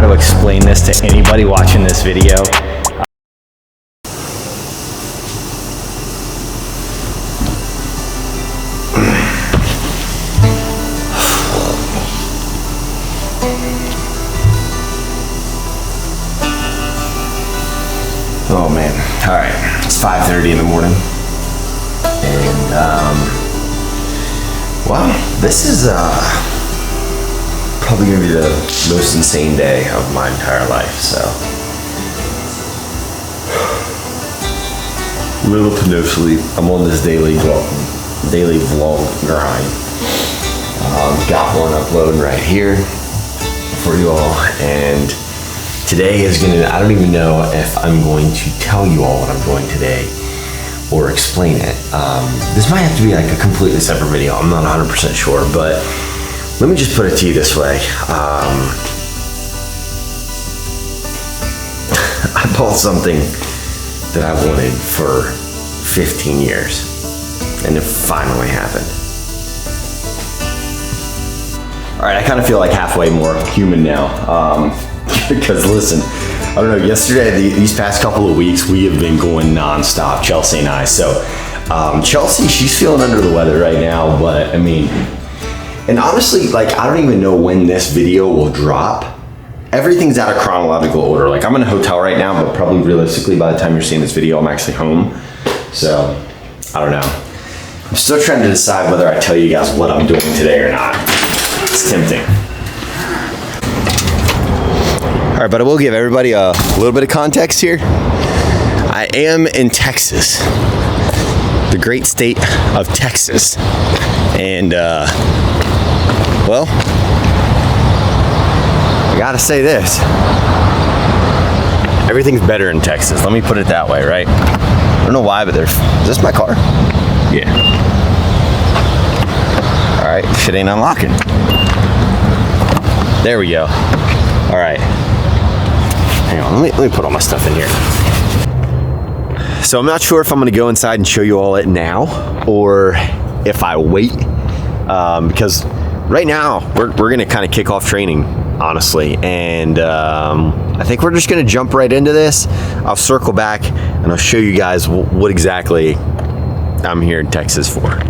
to explain this to anybody watching this video. Oh man, all right, it's 5:30 in the morning, and wow, this is probably gonna be the most insane day of my entire life, so. Little to no sleep, I'm on this daily vlog grind. Got one uploading right here for you all, and today is I don't even know if I'm going to tell you all what I'm doing today or explain it. This might have to be like a completely separate video. I'm not 100% sure, but let me just put it to you this way. I bought something that I wanted for 15 years, and it finally happened. All right, I kind of feel like halfway more human now. Because listen, I don't know, yesterday, these past couple of weeks, we have been going nonstop, Chelsea and I. So Chelsea, she's feeling under the weather right now, but I mean, and honestly, like, I don't even know when this video will drop. Everything's out of chronological order. Like, I'm in a hotel right now, but probably realistically, by the time you're seeing this video, I'm actually home. So, I don't know. I'm still trying to decide whether I tell you guys what I'm doing today or not. It's tempting. All right, but I will give everybody a little bit of context here. I am in Texas, the great state of Texas. And, well, I gotta say this. Everything's better in Texas. Let me put it that way, right? I don't know why, but is this my car? Yeah. All right, shit ain't unlocking. There we go. All right. Hang on, let me put all my stuff in here. So I'm not sure if I'm gonna go inside and show you all it now, or if I wait, because right now we're gonna kind of kick off training, honestly, and I think we're just gonna jump right into this. I'll circle back and I'll show you guys what exactly I'm here in Texas for.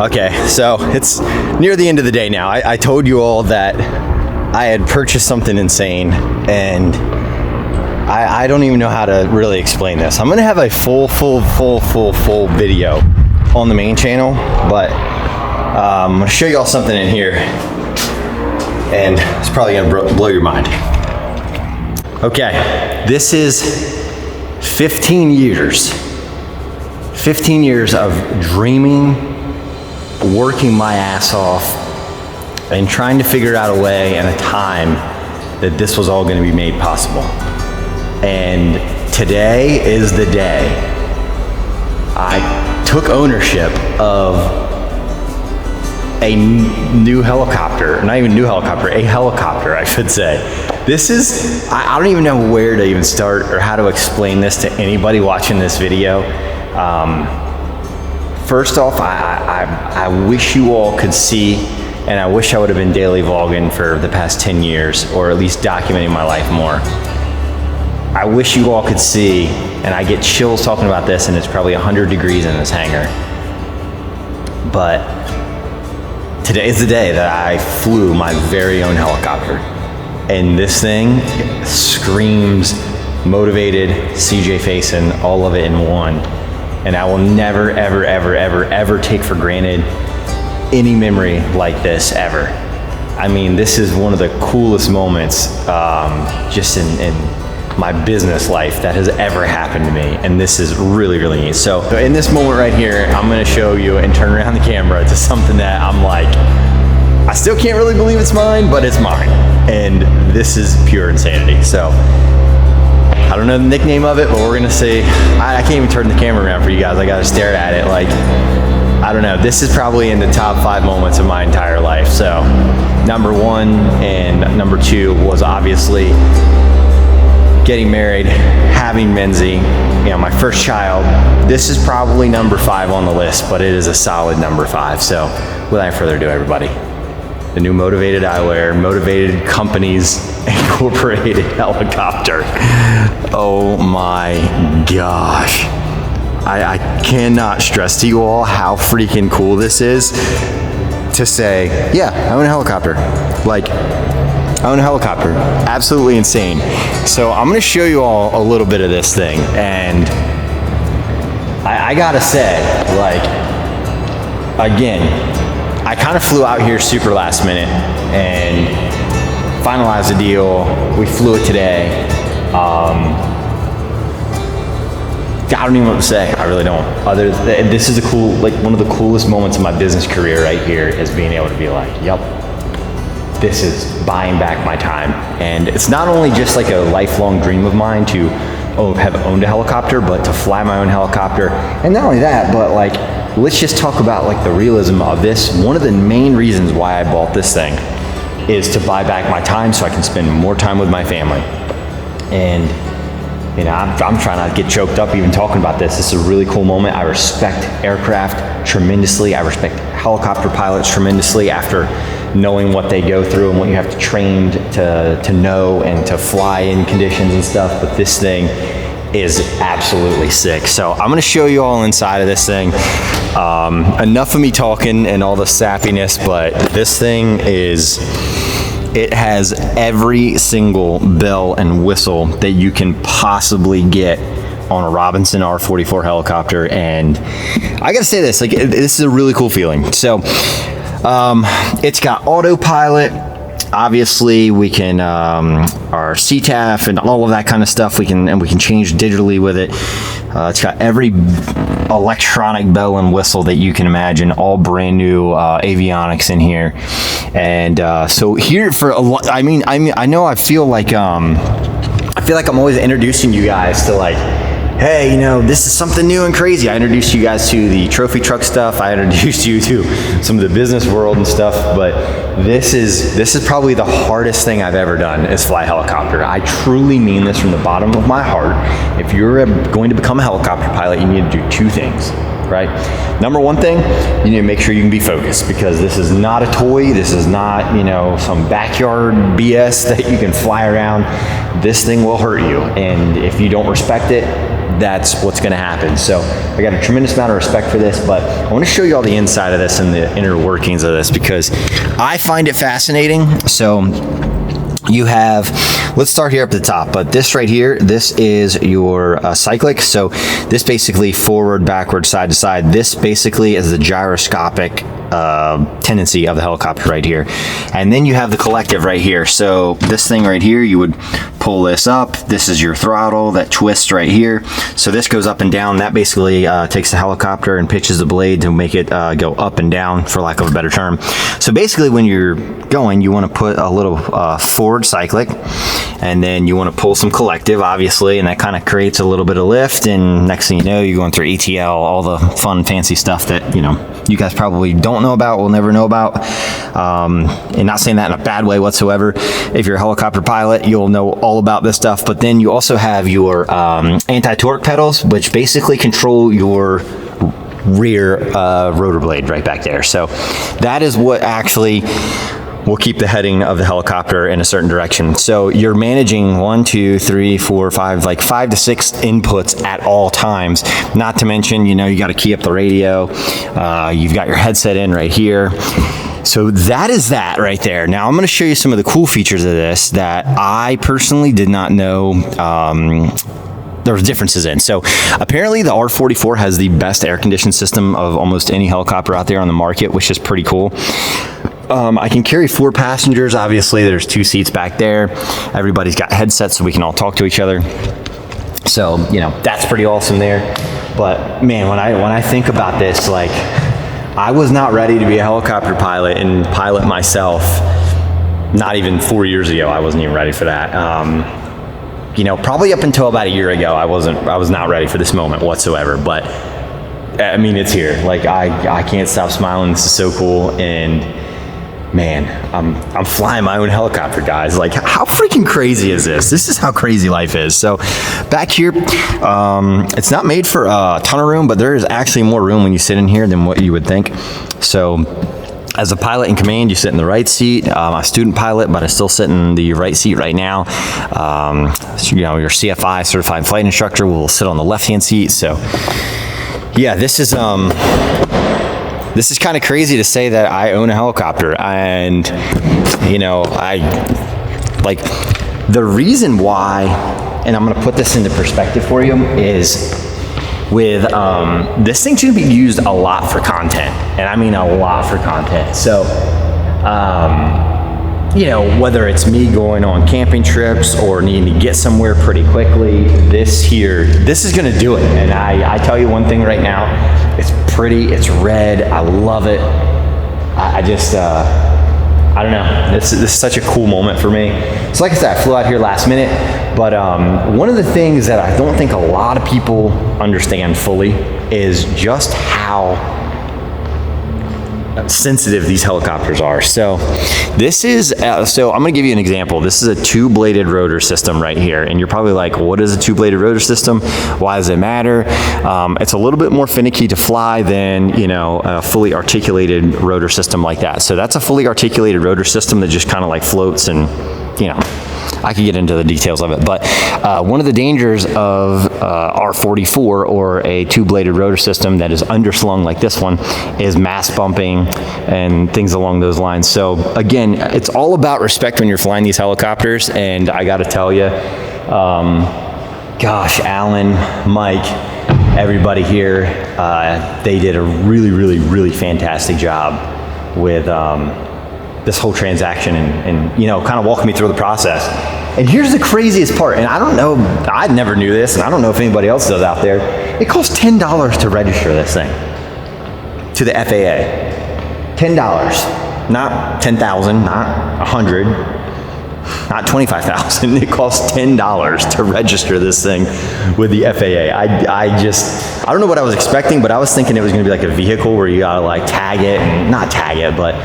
Okay, so it's near the end of the day now. I told you all that I had purchased something insane, and I don't even know how to really explain this. I'm gonna have a full video on the main channel, but I'm gonna show you all something in here, and it's probably gonna blow your mind. Okay, this is 15 years of dreaming, working my ass off, and trying to figure out a way and a time that this was all gonna be made possible. And today is the day I took ownership of a new helicopter, not even new helicopter, a helicopter, I should say. This is, I don't even know where to even start or how to explain this to anybody watching this video. First off, I wish you all could see, and I wish I would have been daily vlogging for the past 10 years, or at least documenting my life more. I wish you all could see, and I get chills talking about this, and it's probably 100 degrees in this hangar. But today is the day that I flew my very own helicopter. And this thing screams motivated, CJ Faison, all of it in one. And I will never, ever, ever, ever, ever take for granted any memory like this ever. I mean, this is one of the coolest moments just in my business life that has ever happened to me, and this is really, really neat. So in this moment right here, I'm gonna show you and turn around the camera to something that I'm like, I still can't really believe it's mine, but it's mine, and this is pure insanity. So I don't know the nickname of it, but we're gonna say, I can't even turn the camera around for you guys. I gotta stare at it like, I don't know. This is probably in the top 5 moments of my entire life. So number 1 and number 2 was obviously getting married, having Menzie, you know, my first child. This is probably number 5 on the list, but it is a solid number 5. So without further ado, everybody, the new Motivated Eyewear, Motivated Companies Incorporated helicopter. Oh my gosh. I cannot stress to you all how freaking cool this is to say, yeah, I own a helicopter. Like, I own a helicopter. Absolutely insane. So I'm gonna show you all a little bit of this thing, and I gotta say, like, again, I kind of flew out here super last minute and finalized the deal. We flew it today. I don't even know what to say. I really don't. This is a cool, like one of the coolest moments of my business career right here, is being able to be like, yep, this is buying back my time. And it's not only just like a lifelong dream of mine to have owned a helicopter, but to fly my own helicopter. And not only that, but like, let's just talk about like the realism of this. One of the main reasons why I bought this thing is to buy back my time so I can spend more time with my family. And you know, I'm trying not to get choked up even talking about this. This is a really cool moment. I respect aircraft tremendously. I respect helicopter pilots tremendously after knowing what they go through and what you have to train to know and to fly in conditions and stuff. But this thing is absolutely sick. So I'm gonna show you all inside of this thing. Enough of me talking and all the sappiness, but this thing it has every single bell and whistle that you can possibly get on a Robinson R44 helicopter. And I gotta say this, like, this is a really cool feeling. So it's got autopilot. Obviously we can our CTAF and all of that kind of stuff we can change digitally with it. It's got every electronic bell and whistle that you can imagine, all brand new avionics in here. And so here for a lot, I know I feel like I'm always introducing you guys to like, hey, you know, this is something new and crazy. I introduced you guys to the trophy truck stuff. I introduced you to some of the business world and stuff, but this is probably the hardest thing I've ever done, is fly a helicopter. I truly mean this from the bottom of my heart. If you're going to become a helicopter pilot, you need to do two things, right? Number one thing, you need to make sure you can be focused, because this is not a toy. This is not, you know, some backyard BS that you can fly around. This thing will hurt you, and if you don't respect it, that's what's going to happen. So I got a tremendous amount of respect for this, but I want to show you all the inside of this and the inner workings of this, because I find it fascinating. So you have, let's start here up at the top, but this right here, this is your cyclic. So this basically forward, backward, side to side, this basically is the gyroscopic tendency of the helicopter right here. And then you have the collective right here. So this thing right here, you would pull this up. This is your throttle that twists right here. So this goes up and down. That basically takes the helicopter and pitches the blade to make it go up and down, for lack of a better term. So basically when you're going, you want to put a little forward cyclic, and then you want to pull some collective, obviously, and that kind of creates a little bit of lift. And next thing you know, you're going through ATL, all the fun, fancy stuff that, you know, you guys probably don't know about, will never know about. And not saying that in a bad way whatsoever. If you're a helicopter pilot, you'll know all about this stuff. But then you also have your anti-torque pedals, which basically control your rear rotor blade right back there. So that is what actually will keep the heading of the helicopter in a certain direction. So you're managing 1, 2, 3, 4, 5, like 5 to 6 inputs at all times. Not to mention, you know, you got to key up the radio. You've got your headset in right here. So that is that right there. Now I'm going to show you some of the cool features of this that I personally did not know there's differences in. So apparently the R44 has the best air conditioning system of almost any helicopter out there on the market, which is pretty cool. I can carry 4 passengers. Obviously there's 2 seats back there. Everybody's got headsets so we can all talk to each other. So, you know, that's pretty awesome there. But man, when I think about this, like, I was not ready to be a helicopter pilot and pilot myself. Not even 4 years ago, I wasn't even ready for that. You know, probably up until about a year ago, I was not ready for this moment whatsoever. But I mean, it's here. Like, I can't stop smiling. This is so cool. And man, I'm flying my own helicopter, guys. Like, how freaking crazy is this? This is how crazy life is. So back here, it's not made for a ton of room, but there is actually more room when you sit in here than what you would think. So As a pilot in command, you sit in the right seat. I'm a student pilot, but I still sit in the right seat right now. Your CFI, certified flight instructor, will sit on the left-hand seat. So, yeah, this is kind of crazy to say that I own a helicopter, and the reason why, and I'm going to put this into perspective for you, is with this thing's going to be used a lot for content, and I mean a lot for content. So, whether it's me going on camping trips or needing to get somewhere pretty quickly, this is going to do it. And I tell you one thing right now, it's pretty, it's red, I love it. I don't know, this is such a cool moment for me. So like I said, I flew out here last minute, but one of the things that I don't think a lot of people understand fully is just how sensitive these helicopters are. So this is, so I'm gonna give you an example. This is a 2-bladed rotor system right here. And you're probably like, what is a 2-bladed rotor system? Why does it matter? It's a little bit more finicky to fly than, a fully articulated rotor system like that. So that's a fully articulated rotor system that just kind of like floats, and, I could get into the details of it, but one of the dangers of R44 or a 2-bladed rotor system that is underslung like this one is mass bumping and things along those lines. So again, it's all about respect when you're flying these helicopters, and I got to tell you, gosh, Alan, Mike, everybody here, they did a really, really, really fantastic job with this whole transaction and kind of walking me through the process. And here's the craziest part, and I don't know, I never knew this, and I don't know if anybody else does out there. It costs $10 to register this thing to the FAA. $10, not 10,000, not 100, not 25,000. It costs $10 to register this thing with the FAA. I don't know what I was expecting, but I was thinking it was going to be like a vehicle where you gotta like tag it, and not tag it, but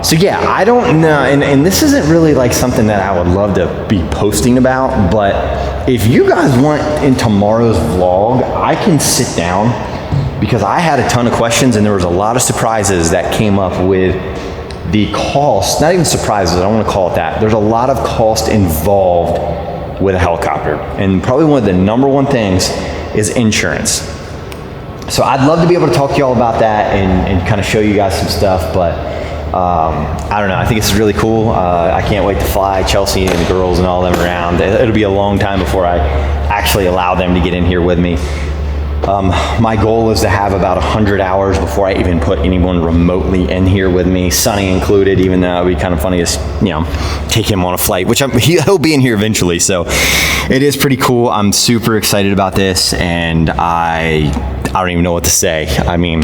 so yeah, I don't know, and this isn't really like something that I would love to be posting about, but if you guys want in tomorrow's vlog, I can sit down, because I had a ton of questions and there was a lot of surprises that came up with the cost, not even surprises, I don't want to call it that. There's a lot of cost involved with a helicopter, and probably one of the number one things is insurance. So I'd love to be able to talk to y'all about that and kind of show you guys some stuff, but I don't know, I think it's really cool. I can't wait to fly Chelsea and the girls and all them around. It'll be a long time before I actually allow them to get in here with me. My goal is to have about 100 hours before I even put anyone remotely in here with me, Sonny included, even though it would be kind of funny to, take him on a flight, which he'll be in here eventually. So it is pretty cool. I'm super excited about this, and I don't even know what to say. I mean,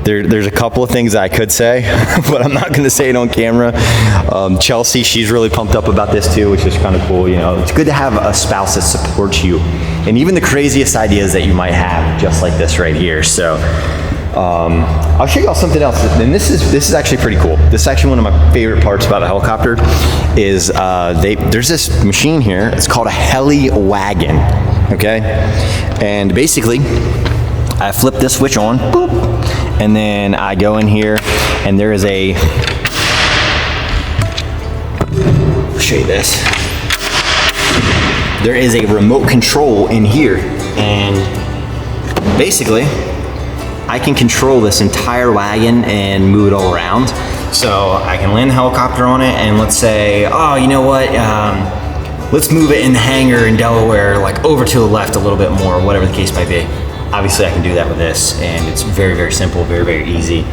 there's a couple of things I could say, but I'm not going to say it on camera. Chelsea, she's really pumped up about this too, which is kind of cool. It's good to have a spouse that supports you, and even the craziest ideas that you might have, just like this right here. So I'll show you all something else, and this is actually pretty cool. This is actually one of my favorite parts about a helicopter is there's this machine here. It's called a heli wagon. Okay, and basically I flip this switch on, boop, and then I go in here, and there is I'll show you this. There is a remote control in here, and basically I can control this entire wagon and move it all around. So I can land the helicopter on it, and let's say, oh, you know what, let's move it in the hangar in Delaware, like over to the left a little bit more, whatever the case might be. Obviously I can do that with this, and it's very, very simple, very, very easy. Put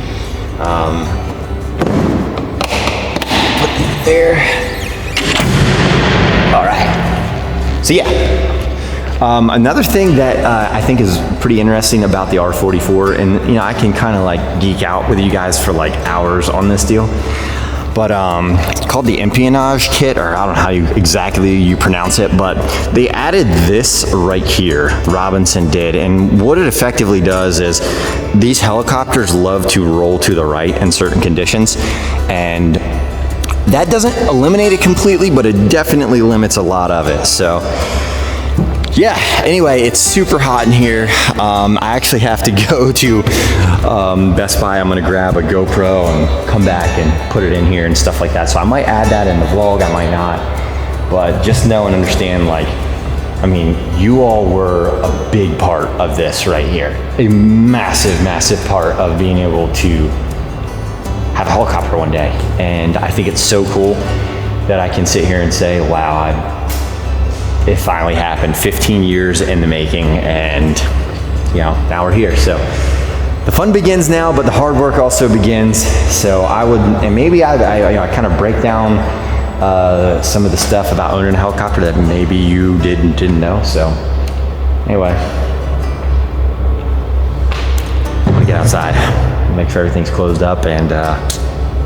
that there. All right. So yeah, another thing that I think is pretty interesting about the R44, and I can kind of like geek out with you guys for like hours on this deal, but it's called the Empennage kit, or I don't know how exactly you pronounce it, but they added this right here, Robinson did, and what it effectively does is these helicopters love to roll to the right in certain conditions, and that doesn't eliminate it completely, but it definitely limits a lot of it. So yeah, anyway, it's super hot in here. I actually have to go to Best Buy. I'm gonna grab a GoPro and come back and put it in here and stuff like that. So I might add that in the vlog, I might not. But just know and understand, like, I mean, you all were a big part of this right here. A massive, massive part of being able to have a helicopter one day. And I think it's so cool that I can sit here and say, wow, it finally happened. 15 years in the making, and you know, now we're here. So the fun begins now, but the hard work also begins. So I would, and maybe I kind of break down some of the stuff about owning a helicopter that maybe you didn't know. So anyway, I'm gonna get outside, make sure everything's closed up, and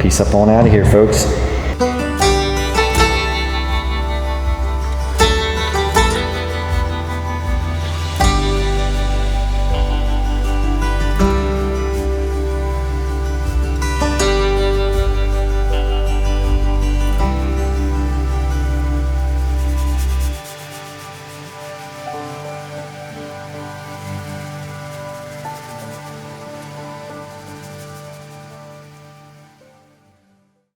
peace up on out of here, folks.